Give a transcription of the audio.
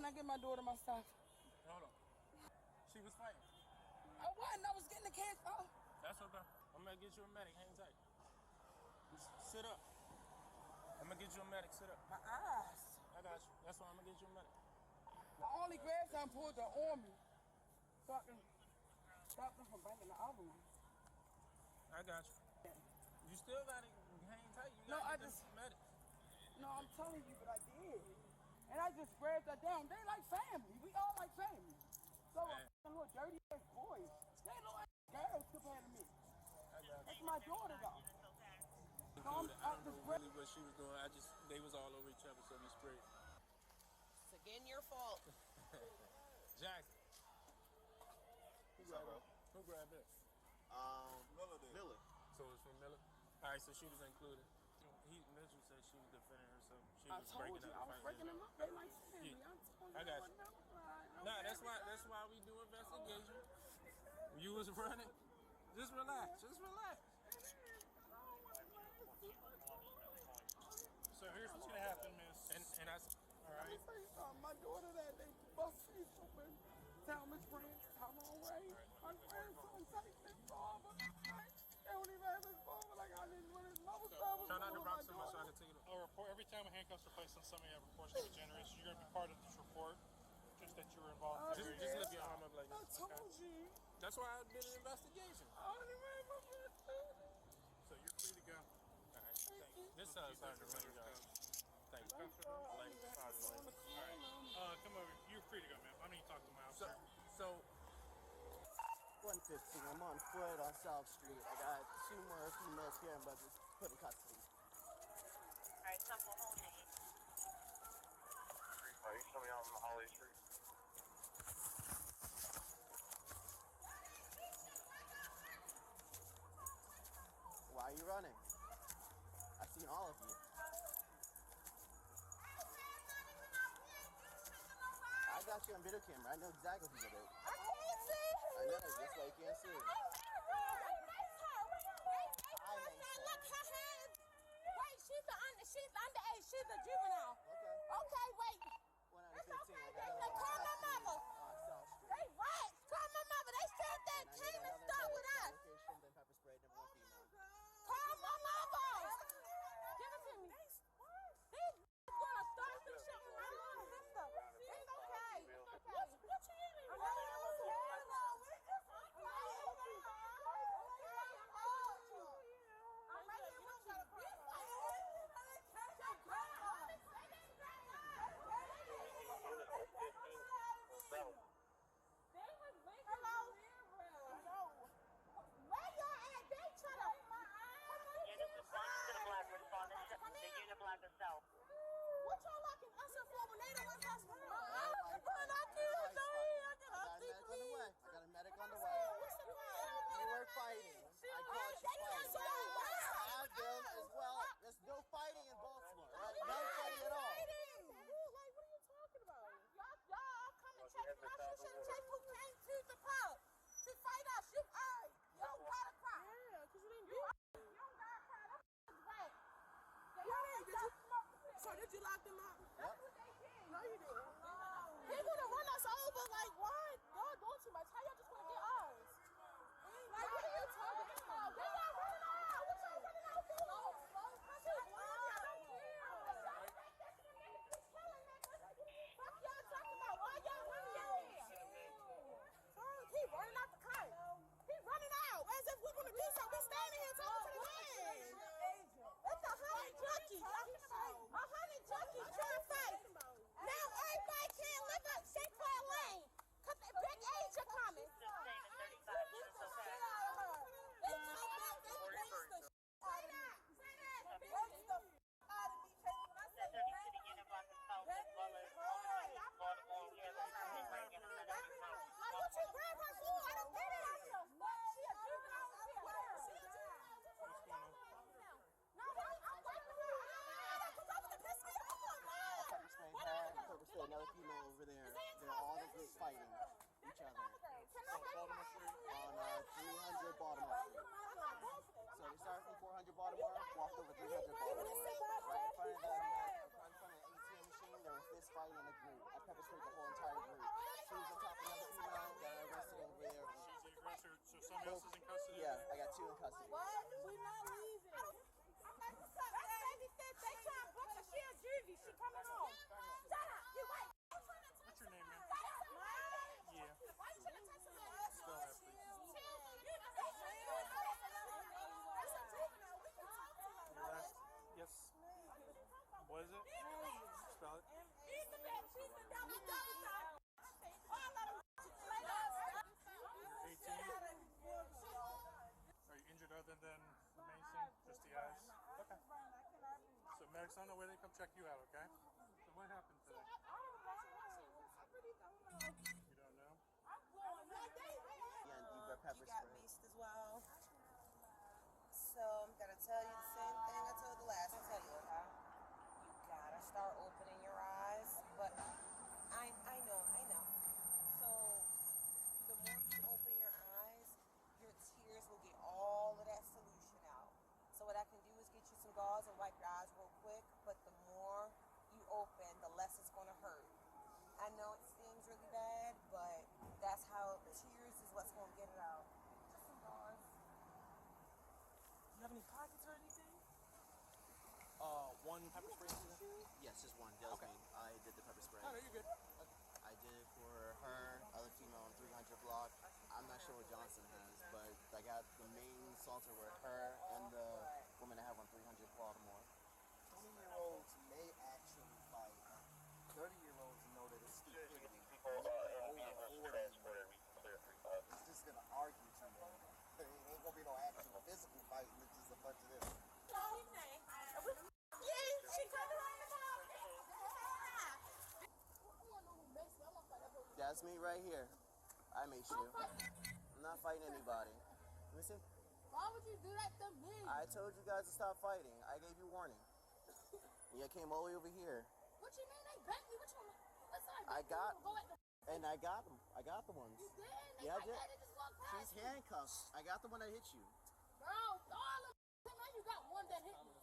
I get my daughter my stuff? Hold on. She was fighting. I wasn't. I was getting the kids. Oh. That's okay. I'm gonna get you a medic. Hang tight. Just sit up. I'm gonna get you a medic. Sit up. My eyes. I got you. That's why I'm gonna get you a medic. I only grabbed some pulled the on me. So I can stop them from banging the other one. I got you. You still gotta hang tight. You No, I get just medic. No, I'm telling you, but I did. And I just grabbed her down. They like family. We all like family. So little dirty ass boys. They look like girls compared to me. That's my daughter though. So I don't know really what she was doing. They was all over each other, so we sprayed. It's again your fault. Jackson. Who grabbed it? Miller did. Miller. So it's from Miller? All right, so she was included. Mitchell said she was defending herself. She was breaking up. I was breaking them up. They like family. I got you. Nah, that's why we do investigation. You was running. Just relax. Just relax. So here's what's gonna happen, Miss. And I. All right. My daughter that they bust me open. Tell Miss Brand, come on, way. My grandson takes his father. They don't even have his father like I didn't when his mother was. Try not to rock so much so I can take it. I'll report every time a handcuffs are placed on somebody that reports to the generous. You're gonna be part of this report. Just that you were involved. Just lift your arm up like this. I told you. That's why I did an investigation. I don't even have my first. So you're free to go. All right, thank you. This is Sergeant Ranger. Thank you. All right. Come over. You're free to go, man. I'm gonna talk to my officer. So 115. I'm on foot on South Street. I got 2 more females here, but just put in custody. All right, simple, hold it. Are you coming out on Holly Street? Why are you running? I've seen all of you. I got you on video camera. I know exactly who did it. I can't see. I know, that's why you can't see. Look, her hands. Wait, she's underage. She's a juvenile. Okay, wait. It's okay. They call my mother. They right. Call my mother. They said that came and stuck with us. Then pepper spray, number 1 female. Call my mother. Give it to me. These gonna start some shit with my little sister. It's okay. What you eating? see. What? We're not leaving. I'm like, what's up, baby? They trying to book her. She a juvie. She coming home. Shut up. You wait. What's your name, man? Yeah. Why you trying to touch me? Spell that, please. Your last, yes. What is it? Spell it. She's the best. She's the double star. All of them. 18. Are you injured other than the main scene? Just the eyes? Okay. So medics on the way, they come check you out, okay? So what happened today? You don't know? Yeah, you got pepper You got spray. beast as well. So I'm gonna tell you the same thing I told the last one. Tell you, okay? You gotta start opening your eyes. But I know. So the more you open your eyes, your tears will get all of that solution out. So what I can do is get you some gauze and wipe your eyes real quick. But the more you open, the less it's gonna hurt. I know it stings really bad, but that's how tears is what's gonna get it out. Just some gauze. You have any pockets or anything? One pepper spray. Yes, just one. That was me. I did the pepper spray. Oh, no, you're good. I did it for her, other female on 300 block. I'm not sure what Johnson has, but I got the main salter with her and the woman I have on 300 Baltimore. 20-year-olds may actually fight. 30-year-olds know that it's stupidity. People in ambulance transported, we can clear 3-5. It's just gonna argue too long. There ain't gonna be no actual physical fighting. It's just a bunch of this. She coming home tomorrow. That's me right here. I made sure. I'm not fighting anybody. Let me see. Why would you do that to me? I told you guys to stop fighting. I gave you warning. You came all the way over here. What you mean they begged me? What you mean? Listen, I got, go at the and I got them. I got the ones. you did? Yeah, I did. They just walked past She's handcuffed. I got the one that hit you. Bro, all of them, you got one that hit me.